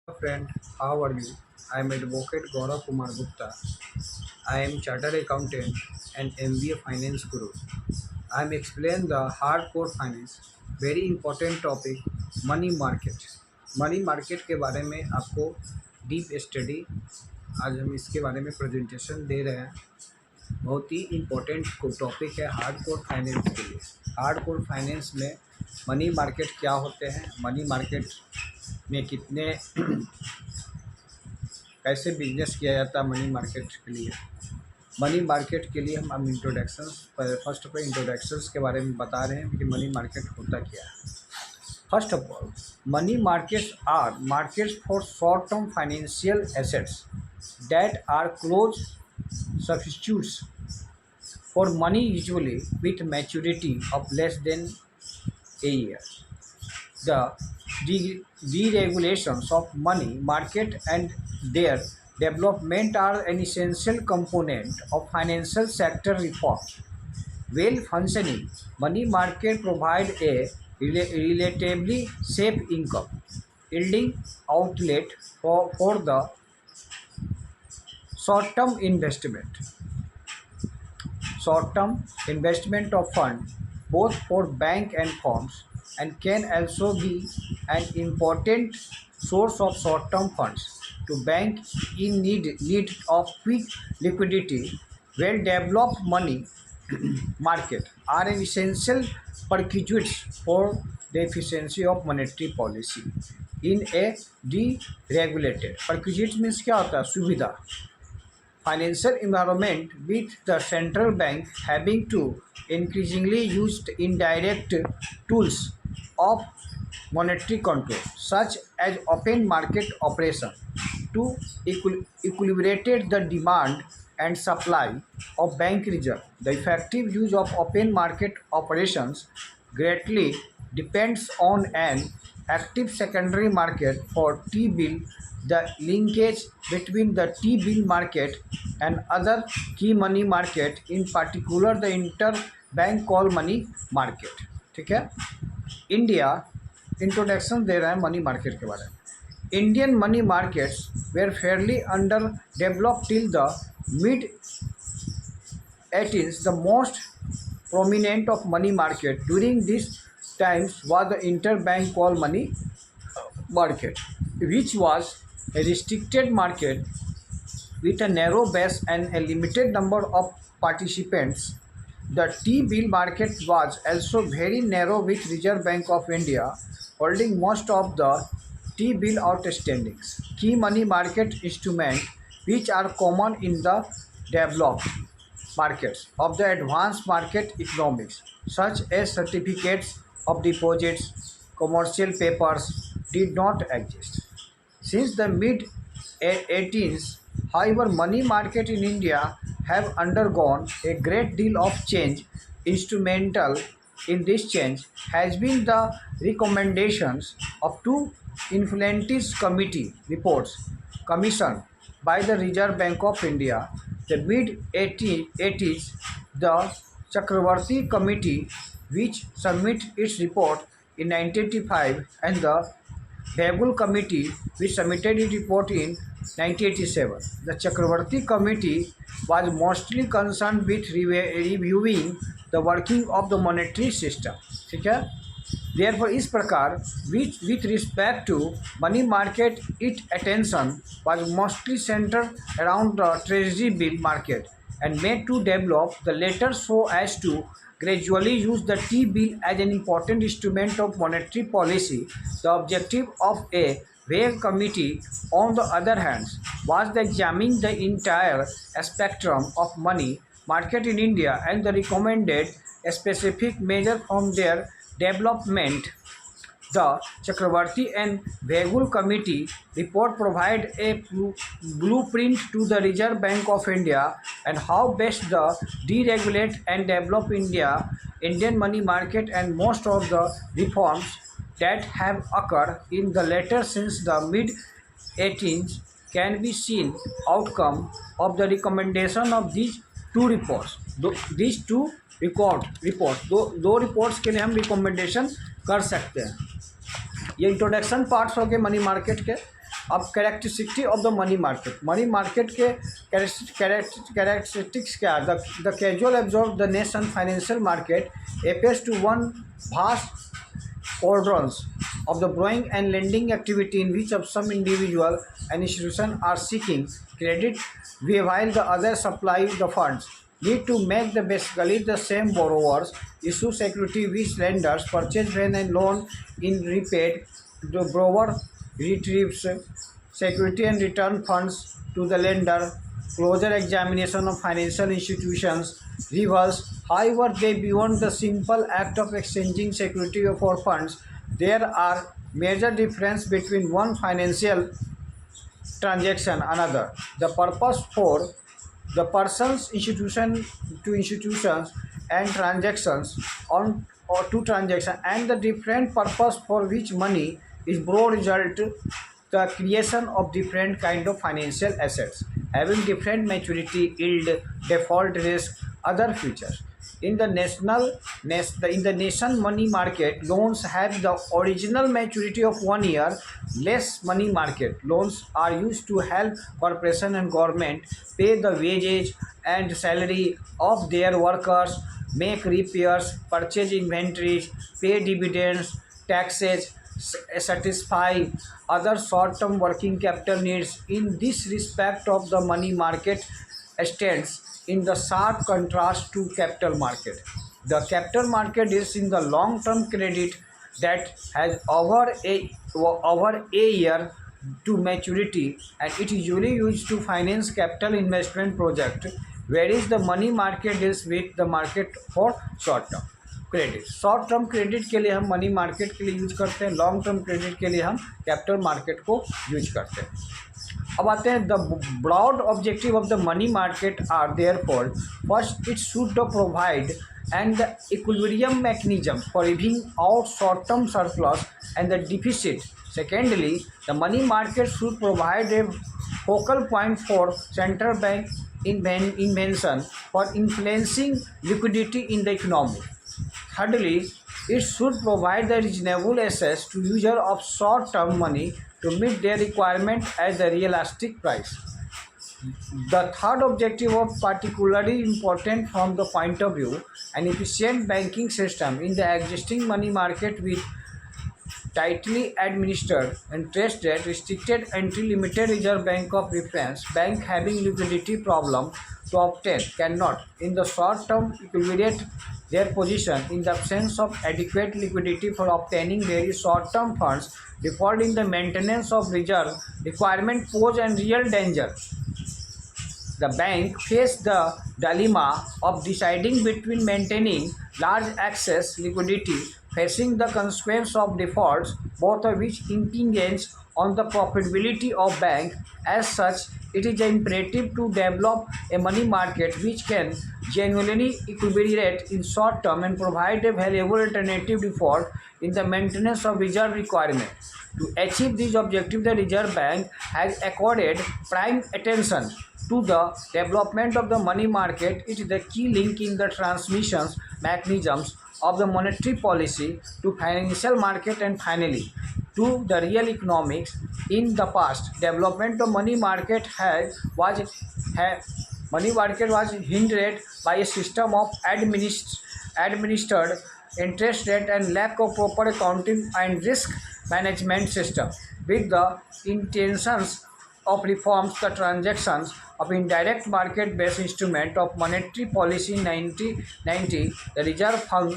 Friend, how are you? I am Advocate Gaurav Kumar Gupta. I am Chartered Accountant and MBA Finance Guru. I am explain the hardcore finance, very important topic, money market. Money market के बारे में आपको deep study आज हम इसके बारे में presentation दे रहे हैं। बहुत ही इम्पोर्टेंट टॉपिक है हार्डकोर फाइनेंस के लिए। हार्डकोर फाइनेंस में मनी मार्केट क्या होते हैं, मनी मार्केट में कितने कैसे बिजनेस किया जाता है मनी मार्केट के लिए। मनी मार्केट के लिए हम introduction first of all introductions के बारे में बता रहे हैं कि मनी मार्केट होता क्या है। First of all, money markets are markets for short term financial assets that are close substitutes for money usually with maturity of less than a year. The deregulations of money market and their development are an essential component of financial sector reform. Well-functioning money market provide a relatively safe income yielding outlet for the short-term investment. Short-term investment of fund both for bank and firms and can also be an important source of short-term funds to bank in need of quick liquidity. Well-developed money market are an essential prerequisite for the efficiency of monetary policy in a deregulated. Prerequisite means क्या होता है? सुविधा। Financial environment with the central bank having to increasingly used indirect tools of monetary control such as open market operation to equilibrate the demand and supply of bank reserve. The effective use of open market operations greatly depends on an active secondary market for T-bill. The linkage between the T-bill market and other key money market, in particular the interbank call money market. ठीक है। India introduction दे रहा है money market के बारे में। Indian money markets were fairly under developed till the mid 18th. The most prominent of money market during these times was the interbank call money market, which was a restricted market with a narrow base and a limited number of participants. The T-bill market was also very narrow, with Reserve Bank of India holding most of the T-bill outstandings. Key money market instruments which are common in the developed markets of the advanced market economics, such as certificates of deposits, commercial papers, did not exist. Since the mid 18th, however, money market in India have undergone a great deal of change. Instrumental in this change has been the recommendations of two influential committee reports commissioned by the Reserve Bank of India. The mid 80s, the Chakravarti Committee, which submitted its report in 1985, and the Begul Committee, which submitted its report in 1987. The Chakravarti Committee was mostly concerned with reviewing the working of the monetary system. ठीक है। Therefore, इस प्रकार with respect to money market, its attention was mostly centered around the treasury bill market and made to develop the latter so as to gradually use the T-bill as an important instrument of monetary policy. The objective of a Wave committee, on the other hand, was the examining the entire spectrum of money market in India and the recommended specific measure from their development. The Chakravarti and Begul Committee report provide a blueprint to the Reserve Bank of India and how best the deregulate and develop Indian money market, and most of the reforms that have occurred in the latter since the mid 18th can be seen outcome of the recommendation of these two reports. These two reports दो reports के लिए हम recommendation कर सकते हैं। ये introduction parts हो गए मनी मार्केट के। अब characteristic of the money market के कैरेक्टरिस्टिक्स क्या है? The casual absorb the nation financial market appears to one vast quadrants of the borrowing and lending activity in which of some individual and institution are seeking credit while the other supply the funds need to make the basically the same borrowers issue security which lenders purchase when a loan in repaid. The borrower retrieves security and return funds to the lender. Closer examination of financial institutions reveals, however, they beyond the simple act of exchanging security for funds. There are major difference between one financial transaction another. The purpose for the persons institution to institutions and transactions on or to transaction and the different purpose for which money is brought result the creation of different kind of financial assets having different maturity yield default risk other features. In the nation money market loans have the original maturity of 1 year. Less money market loans are used to help corporation and government pay the wages and salary of their workers, make repairs, purchase inventories, pay dividends, taxes, satisfy other short-term working capital needs. In this respect of the money market stands in the sharp contrast to capital market. The capital market is in the long-term credit that has over a year to maturity and it is usually used to finance capital investment project, whereas the money market is with the market for short term credit. Short term credit के लिए हम money market के लिए use करते हैं, long term credit के लिए हम कैपिटल मार्केट को यूज करते हैं. अब आते हैं the broad objective of the money market are therefore first it should the provide and the equilibrium mechanism for giving out short-term surplus and the deficit. Secondly, the money market should provide a focal point for central bank invention for influencing liquidity in the economy. Thirdly, it should provide the reasonable access to users of short-term money to meet their requirement at the realistic price. The third objective of particularly important from the point of view an efficient banking system in the existing money market with tightly administered interest rate restricted until limited reserve bank of reference bank having liquidity problem to obtain cannot in the short term equilibrate their position in the absence of adequate liquidity for obtaining very short term funds default in the maintenance of reserve requirement pose and real danger. The bank faced the dilemma of deciding between maintaining large excess liquidity, facing the consequence of defaults, both of which impinge on the profitability of bank. As such, it is imperative to develop a money market which can genuinely equilibrate in short term and provide a valuable alternative default in the maintenance of reserve requirement. To achieve this objective, the Reserve Bank has accorded prime attention to the development of the money market. It is the key link in the transmissions mechanisms of the monetary policy to financial market and finally to the real economics. In the past, development of money market was hindered by a system of administered interest rate and lack of proper accounting and risk management system. With the intentions of reforms, the transactions of indirect market-based instrument of monetary policy in 1990, the Reserve Fund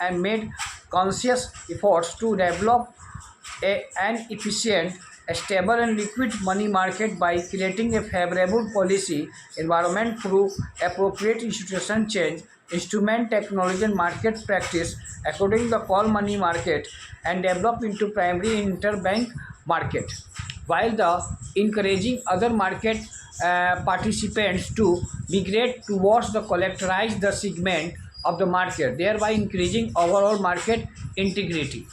and made conscious efforts to develop an efficient, stable and liquid money market by creating a favorable policy environment through appropriate institution change, instrument technology and market practice according to the call money market and develop into primary interbank market, while the encouraging other market participants to migrate towards the collateralized the segment of the market, thereby increasing overall market integrity.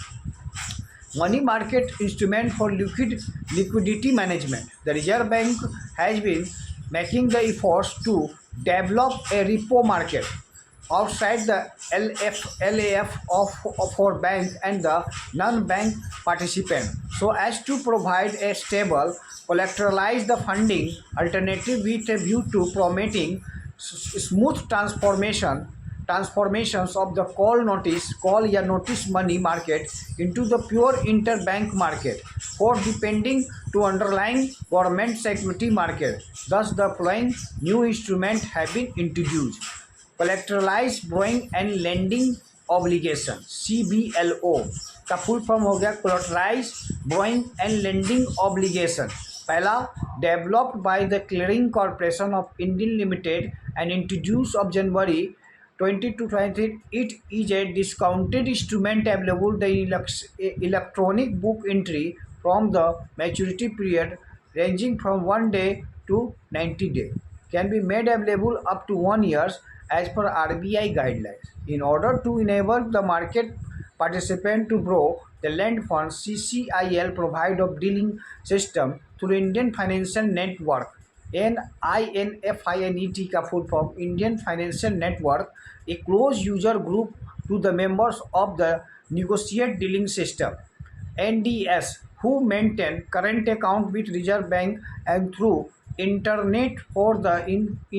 Money market instrument for liquidity management. The Reserve Bank has been making the efforts to develop a repo market outside the LAF for bank and the non-bank participant. so as to provide a stable, collateralized the funding alternative with a view to promoting smooth transformations of the call या notice money market into the pure interbank market for depending to underlying government security market. Thus, the following new instruments have been introduced. Collateralized borrowing and lending obligation CBLO का full form हो गया कोलेटराइज Boeing and lending obligation. पहला, developed by the clearing corporation of Indian limited and introduce of January 2023. It is a discounted instrument available the electronic book entry from the maturity period ranging from 1 day to 90 days can be made available up to 1 year as per RBI guidelines. In order to enable the market participant to grow the lend funds, CCIL provide of dealing system through Indian Financial Network. NINFINET का full form Indian Financial Network, a close user group to the members of the negotiate dealing system. NDS, who maintain current account with Reserve Bank and through internet for the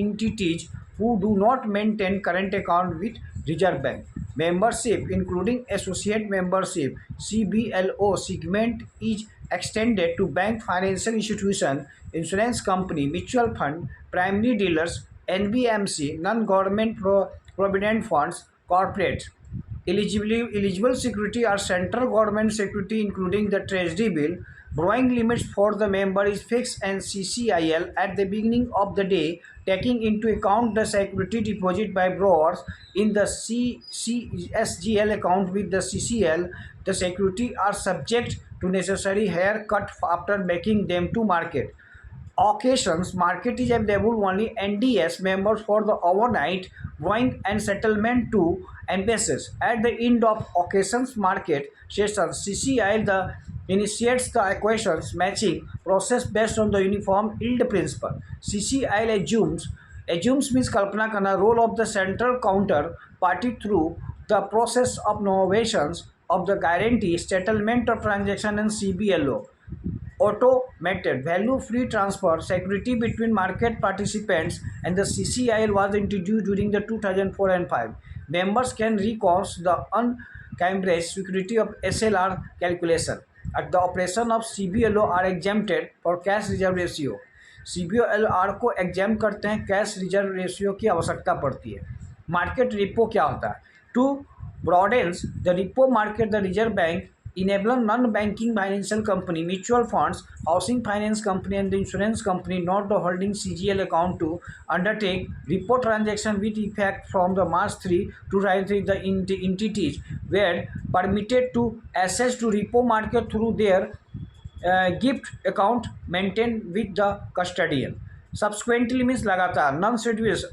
entities who do not maintain current account with Reserve Bank. Membership, including associate membership, CBLO segment is extended to bank, financial institution, insurance company, mutual fund, primary dealers, NBMC, non-government provident funds, corporates. Eligible security are central government security including the treasury bill. Borrowing limits for the member is fixed and CCIL at the beginning of the day, taking into account the security deposit by borrowers in the SGL account with the CCL. The security are subject to necessary haircut after making them to market. Occasions market is available only NDS members for the overnight borrowing and settlement to embassies. At the end of occasions market session, CCI the initiates the equations matching process based on the uniform yield principle. CCI assumes means कल्पना करना role of the central counter party through the process of novations of the guarantee settlement of transaction and CBLO. Automated value-free transfer security between market participants and the CCIL was introduced during the 2004 and 5. Members can recourse the uncambrated security of SLR calculation. At the operation of CBLO are exempted for cash reserve ratio. CBLR को exam करते हैं, cash reserve ratio की आवश्यकता पड़ती है. Market repo क्या होता है? To broadens the repo market, the Reserve Bank enable non-banking financial company, mutual funds, housing finance company and the insurance company not holding CGL account to undertake repo transaction with effect from the March 3 2023. The entities were permitted to access to repo market through their gift account maintained with the custodian. Subsequently means लगातार non-scheduled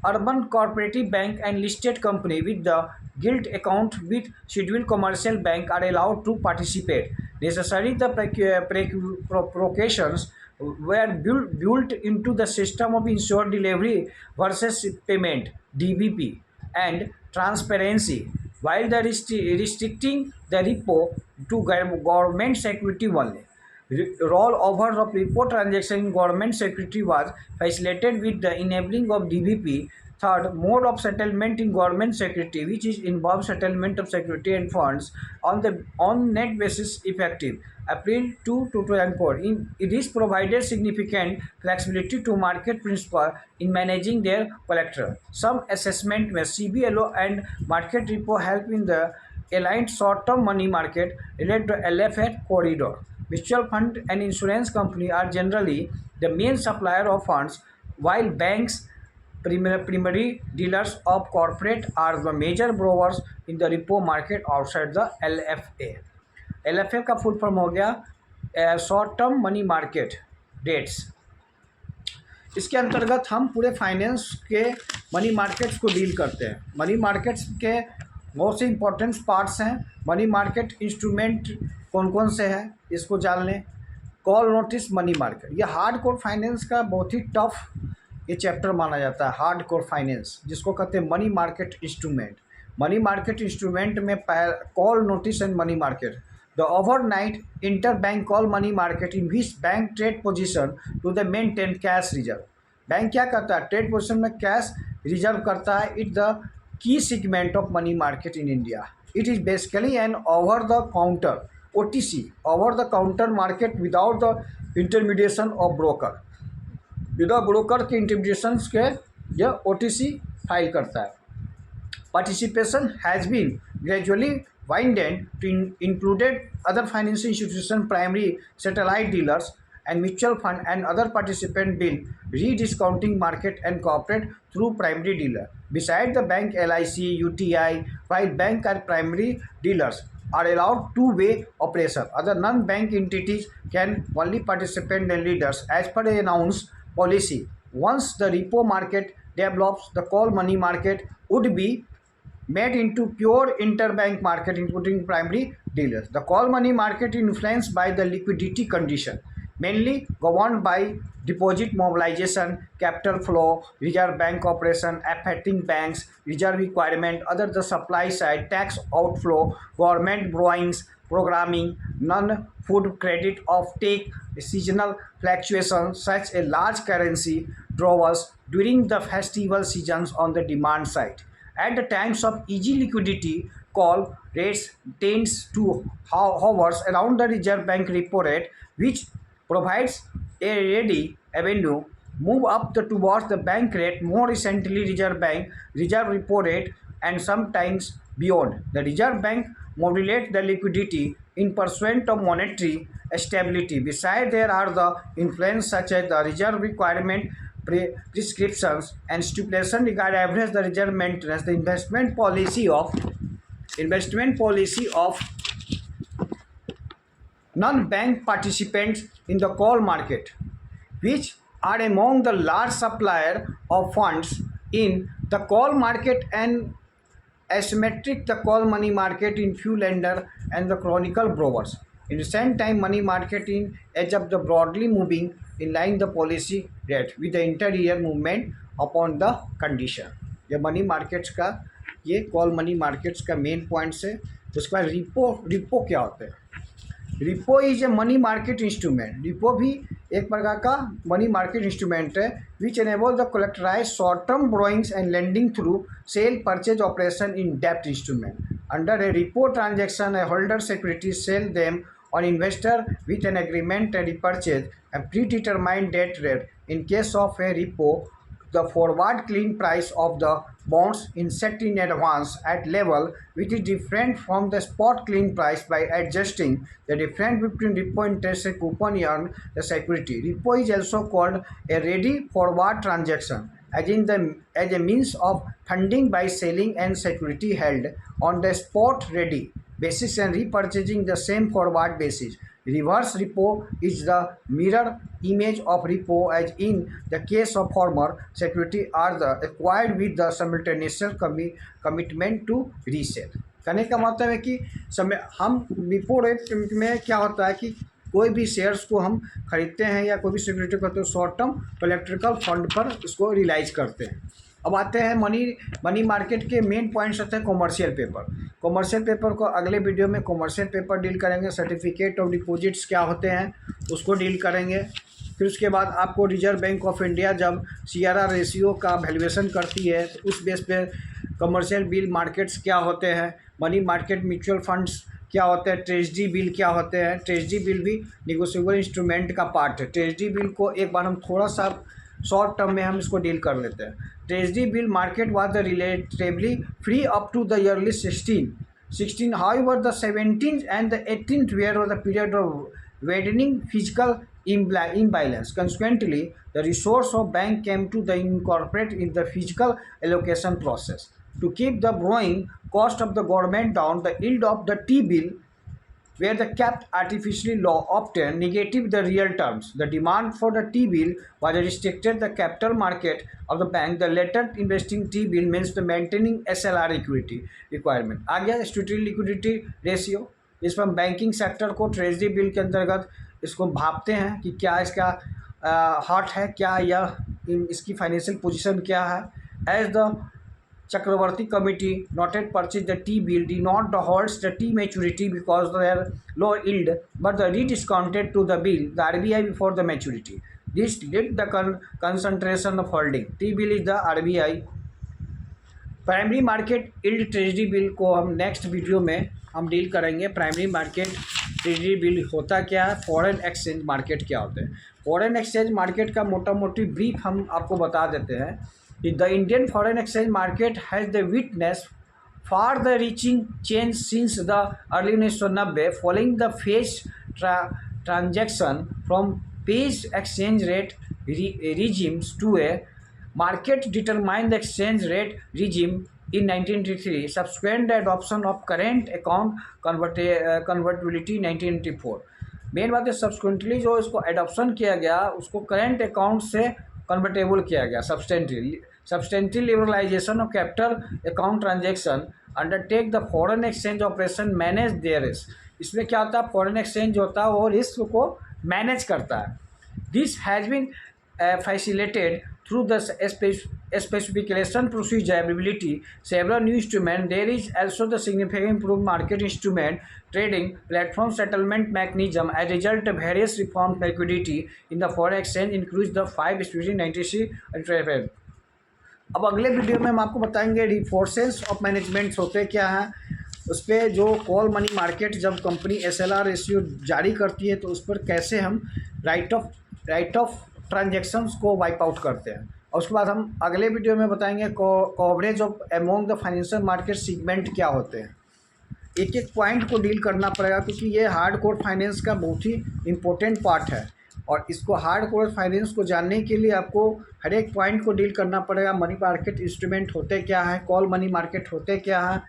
urban cooperative bank and listed company with the gilt account with scheduled commercial bank are allowed to participate. Necessary the precautions were built into the system of insured delivery versus payment DBP and transparency, while the restricting the repo to government security only. Rollover of repo transaction in government security was facilitated with the enabling of DBP. Third, mode of settlement in government security, which is involves settlement of security and funds on net basis effective April 2, 2004. It is provided significant flexibility to market principal in managing their collateral. Some assessment where CBLO and market repo help in the aligned short-term money market related to LFA corridor. Mutual fund and insurance company are generally the main supplier of funds, while banks, primary dealers of corporate are the major borrowers in the repo market outside the LFA. LFA का full form हो गया short term money market debts. इसके अंतर्गत हम पूरे finance के money markets को deal करते हैं. मनी मार्केट्स के बहुत से इंपॉर्टेंट पार्ट्स हैं. मनी मार्केट इंस्ट्रूमेंट कौन कौन से हैं इसको जान लें. कॉल नोटिस मनी मार्केट, ये हार्ड कोर फाइनेंस का बहुत ही टफ ये चैप्टर माना जाता है. हार्ड कोर फाइनेंस जिसको कहते हैं money market instrument. Money market instrument में call notice and money market the overnight interbank call money market in which bank trade position to the maintain cash reserve. Bank क्या करता है, trade position में cash reserve करता है. It the key segment of money market in India. It is basically an over the counter OTC, over the counter market without the intermediation of broker. बिना broker के intermediation के यह OTC file करता है. Participation has been gradually widened to included other financial institutions, primary satellite dealers, and mutual fund and other participant bill rediscounting market and cooperate through primary dealer. Besides the bank LIC, UTI, while bank and primary dealers are allowed two-way operation. Other non-bank entities can only participate in leaders as per the announced policy. Once the repo market develops, the call money market would be made into pure interbank market including primary dealers. The call money market influenced by the liquidity condition, mainly governed by deposit mobilization, capital flow, reserve bank operation, affecting banks, reserve requirement, other the supply side, tax outflow, government borrowings, programming, non-food credit of take, seasonal fluctuations, such a large currency drawers during the festival seasons on the demand side. At the times of easy liquidity, call rates tends to hover around the Reserve Bank repo rate, which provides a ready avenue move up towards the bank rate. More recently, Reserve Bank reserve repo rate and sometimes beyond. The Reserve Bank modulates the liquidity in pursuit of monetary stability. Besides, there are the influence such as the reserve requirement prescriptions and stipulation regarding average the reserve maintenance. The investment policy of non-bank participants in the call market, which are among the large supplier of funds in the call market and asymmetric the call money market in few lender and the chronicle brokers. In recent time, money market in edge of the broadly moving in line the policy rate with the interior movement upon the condition. ये money markets का, ये call money markets का main points है. उसके बाद repo क्या होता है. Repo is a money market instrument. Repo भी एक प्रकार का मनी मार्केट इंस्ट्रूमेंट है which enable the collateralize short term borrowings and lending through sale purchase operation in debt instrument. Under a repo transaction, a holder securities sell them on investor with an agreement to repurchase a predetermined debt rate. In case of a repo, the forward clean price of the bonds is set in advance at level which is different from the spot clean price by adjusting the difference between repo interest and coupon earned the security. Repo is also called a ready forward transaction as a means of funding by selling and security held on the spot ready basis and repurchasing the same forward basis. Reverse repo is the mirror image of repo, as in the case of former security are the acquired with the simultaneous commitment to resale. कहने का मतलब है कि समय हम repo rate में क्या होता है कि कोई भी शेयर्स को हम खरीदते हैं या कोई भी सिक्योरिटी करते हैं शॉर्ट टर्म इलेक्ट्रिकल फंड पर इसको रिलाइज करते हैं. अब आते हैं मनी मार्केट के मेन पॉइंट्स होते हैं कॉमर्शियल पेपर. कॉमर्शियल पेपर को अगले वीडियो में कॉमर्शियल पेपर डील करेंगे. सर्टिफिकेट ऑफ डिपॉजिट्स क्या होते हैं उसको डील करेंगे. फिर उसके बाद आपको रिजर्व बैंक ऑफ इंडिया जब CRR रेशियो का वैल्यूएशन करती है तो उस बेस पे कमर्शियल बिल मार्केट्स क्या होते हैं, मनी मार्केट म्यूचुअल फंड्स क्या होते हैं, ट्रेजरी बिल क्या होते हैं. ट्रेजरी बिल भी निगोशिएबल इंस्ट्रूमेंट का पार्ट है. ट्रेजरी बिल को एक बार हम थोड़ा सा शॉर्ट टर्म में हम इसको डील कर लेते हैं. Treasury bill market was the relatively free up to the early 16. However, the 17th and the 18th were the period of widening physical imbalance. Consequently, the resource of bank came to the incorporate in the physical allocation process. To keep the borrowing cost of the government down, the yield of the T-bill where the kept artificially low, often negative the real terms. The demand for the T-bill was restricted the capital market of the bank. The latter investing T-bill means the maintaining SLR equity requirement. आ गया student liquidity ratio. इस पर banking sector को treasury bill के अंतर्गत इसको भापते हैं कि क्या इसका हॉट है, क्या यह इसकी फाइनेंशियल पोजीशन क्या है. As the Chakravarti committee noted purchase the T-bill did not holds the T maturity because they are low yield, but the rediscounted to the bill the RBI before the maturity. This led the concentration of holding. T-bill is the RBI primary market yield treasury bill को हम next video में हम deal करेंगे। Primary market treasury bill होता क्या है, foreign exchange market क्या होते हैं। फॉरेन एक्सचेंज मार्केट का मोटा मोटी ब्रीफ हम आपको बता देते हैं कि the Indian foreign exchange market has the witness for the reaching change since the early 1990 following the face transaction from page exchange rate regimes to a market determined the exchange rate regime in 1983, subsequent the adoption of current account convertibility 1984। Main बात है सब्सक्वेंटली जो इसको adoption किया गया उसको current account से convertible किया गया। Substantive liberalisation of capital account transaction undertake the foreign exchange operation manage their risk. इसमें क्या होता है, फॉरेन एक्सचेंज होता है वो रिस्क को मैनेज करता है। This has been facilitated through the specification procedure ability several new instruments. There is also the significant improved market instrument trading platform settlement mechanism. As a result of various reforms, liquidity in the foreign exchange increased the 5 between 93 and 25। अब अगले video में हम आपको बताएंगे रिफोर्सेस of management होते क्या हैं, उस पर जो कॉल मनी मार्केट जब कंपनी SLR रेशियो जारी करती है तो उस पर कैसे हम राइट ऑफ ट्रांजेक्शन्स को वाइप आउट करते हैं। और उसके बाद हम अगले वीडियो में बताएंगे coverage of among the financial market segment क्या होते हैं। एक एक पॉइंट को डील करना पड़ेगा क्योंकि ये हार्ड कोर फाइनेंस का बहुत ही इम्पोर्टेंट पार्ट है और इसको हार्ड कोर फाइनेंस को जानने के लिए आपको हर एक पॉइंट को डील करना पड़ेगा। मनी मार्केट इंस्ट्रूमेंट होते क्या हैं, कॉल मनी मार्केट होते क्या हैं,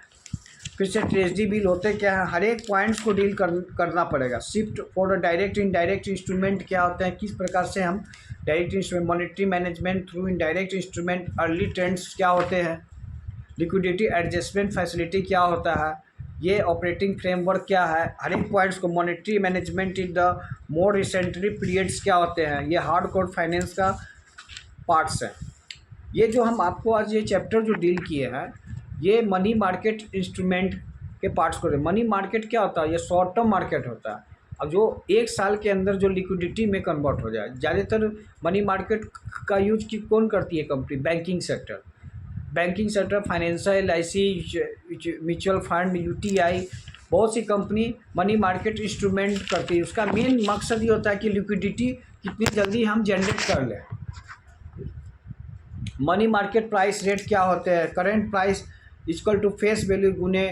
फिर से ट्रेजरी बिल होते क्या है, हर एक पॉइंट्स को डील करना पड़ेगा। Shift for direct indirect instrument क्या होते हैं, किस प्रकार से हम direct instrument, monetary management through indirect instrument, early trends क्या होते हैं, लिक्विडिटी एडजस्टमेंट फैसिलिटी क्या होता है, ये ऑपरेटिंग फ्रेमवर्क क्या है, हर एक पॉइंट्स को monetary management in the more recently periods क्या होते हैं, ये हार्ड कोर फाइनेंस का पार्ट्स हैं। ये जो हम आपको आज ये चैप्टर जो डील किए हैं ये मनी मार्केट इंस्ट्रूमेंट के पार्ट्स को। मनी मार्केट क्या होता है, ये शॉर्ट टर्म मार्केट होता है। अब जो एक साल के अंदर जो लिक्विडिटी में कन्वर्ट हो जाए, ज़्यादातर मनी मार्केट का यूज कौन करती है company, banking sector, financial, LIC, mutual fund, UTI, बहुत सी कंपनी मनी मार्केट इंस्ट्रूमेंट करती है। उसका मेन मकसद ये होता है कि लिक्विडिटी कितनी जल्दी हम जनरेट कर लें। मनी मार्केट प्राइस रेट क्या होते हैं, current price equal to face value गुने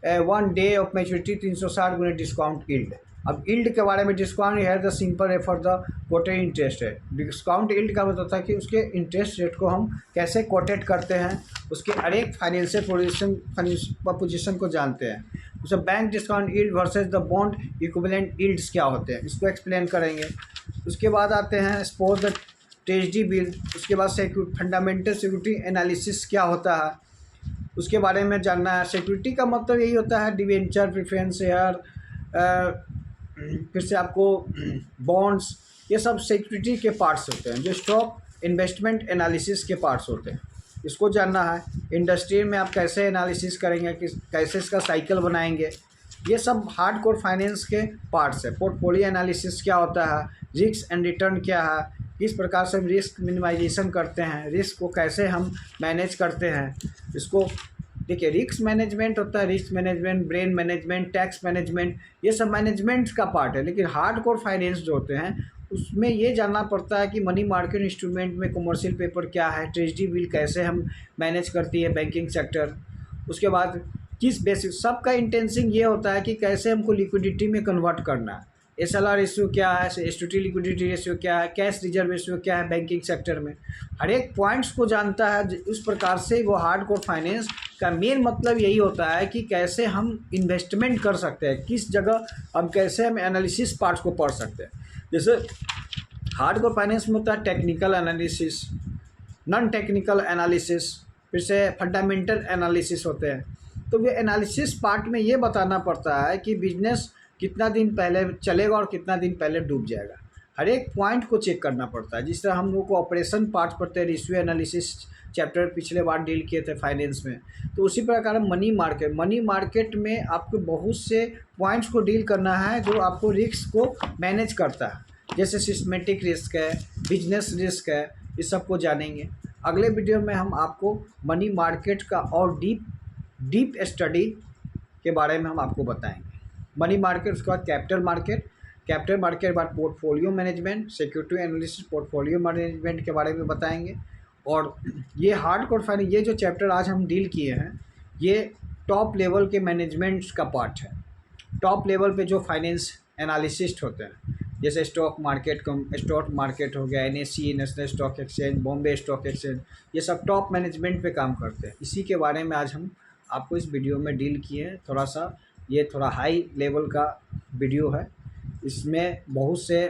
1 डे ऑफ मैच्योरिटी 360 गुने डिस्काउंट यील्ड। अब यील्ड के बारे में, डिस्काउंट है the simple refer the coated interest rate. Discount yield का मतलब था कि उसके इंटरेस्ट रेट को हम कैसे कोटेड करते हैं, उसके हर एक फाइनेंशियल पोजीशन को जानते हैं। उसे bank discount yield versus the bond equivalent yields क्या होते हैं, इसको एक्सप्लेन करेंगे। उसके बाद आते हैं सपोज द ट्रेजरी बिल, उसके बाद फंडामेंटल सिक्योरिटी एनालिसिस क्या होता है उसके बारे में जानना है। सिक्योरिटी का मतलब यही होता है डिवेंचर, प्रेफरेंस शेयर, फिर से आपको बॉन्ड्स, ये सब सिक्योरिटी के पार्ट्स होते हैं जो स्टॉक इन्वेस्टमेंट एनालिसिस के पार्ट्स होते हैं। इसको जानना है। इंडस्ट्री में आप कैसे एनालिसिस करेंगे, कैसे इसका साइकिल बनाएंगे, ये सब हार्ड कोर फाइनेंस के पार्ट्स है। पोर्टफोलियो एनालिसिस क्या होता है, रिस्क एंड रिटर्न क्या है, किस प्रकार से हम रिस्क मिनिमाइजेशन करते हैं, रिस्क को कैसे हम मैनेज करते हैं। इसको देखिए, रिस्क मैनेजमेंट होता है, risk management, brain management, tax management, ये सब मैनेजमेंट का पार्ट है। लेकिन हार्ड कोर फाइनेंस जो होते हैं उसमें ये जानना पड़ता है कि मनी मार्केट इंस्ट्रूमेंट में कमर्शियल पेपर क्या है, ट्रेजरी बिल कैसे हम मैनेज करती है बैंकिंग सेक्टर। उसके बाद किस बेसिस, सबका इंटेंशन ये होता है कि कैसे हमको लिक्विडिटी में कन्वर्ट करना है। SLR रेशियो क्या है, एसटीटी लिक्विडिटी रेशियो क्या है, कैश रिजर्व रेशियो क्या है बैंकिंग सेक्टर में, हर एक पॉइंट्स को जानता है। उस प्रकार से वो हार्ड कोर फाइनेंस का मेन मतलब यही होता है कि कैसे हम इन्वेस्टमेंट कर सकते हैं, किस जगह हम कैसे हम एनालिसिस पार्ट्स को पढ़ सकते हैं। जैसे हार्ड कोर फाइनेंस में होता है technical analysis, non technical analysis, फिर से फंडामेंटल एनालिसिस होते हैं। तो ये एनालिसिस पार्ट में ये बताना पड़ता है कि बिजनेस कितना दिन पहले चलेगा और कितना दिन पहले डूब जाएगा। हर एक पॉइंट को चेक करना पड़ता है। जिस तरह हम लोग को ऑपरेशन पार्ट पढ़ते हैं, रेशियो एनालिसिस चैप्टर पिछले बार डील किए थे फाइनेंस में, तो उसी प्रकार मनी मार्केट में आपको बहुत से पॉइंट्स को डील करना है जो आपको रिस्क को मैनेज करता है, जैसे सिस्टमेटिक रिस्क है, बिजनेस रिस्क है, इस सब को जानेंगे। अगले वीडियो में हम आपको मनी मार्केट का और डीप स्टडी के बारे में हम आपको बताएंगे। मनी मार्केट, उसके बाद कैपिटल मार्केट के बाद portfolio management, security analysis, portfolio management के बारे में बताएंगे। और ये हार्डकोर फाइनेंस, ये जो चैप्टर आज हम डील किए हैं, ये टॉप लेवल के मैनेजमेंट्स का पार्ट है। टॉप लेवल पे जो फाइनेंस एनालिसिस्ट होते हैं, जैसे स्टॉक मार्केट हो गया, NSE national stock exchange, Bombay stock exchange, ये सब टॉप मैनेजमेंट पे काम करते हैं। इसी के बारे में आज हम आपको इस वीडियो में डील किए हैं। ये थोड़ा हाई लेवल का वीडियो है। इसमें बहुत से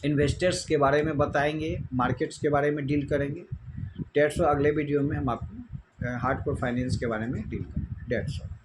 इन्वेस्टर्स के बारे में बताएंगे, मार्केट्स के बारे में डील करेंगे। 150 अगले वीडियो में हम आपको हार्डकोर फाइनेंस के बारे में डील करेंगे। 150।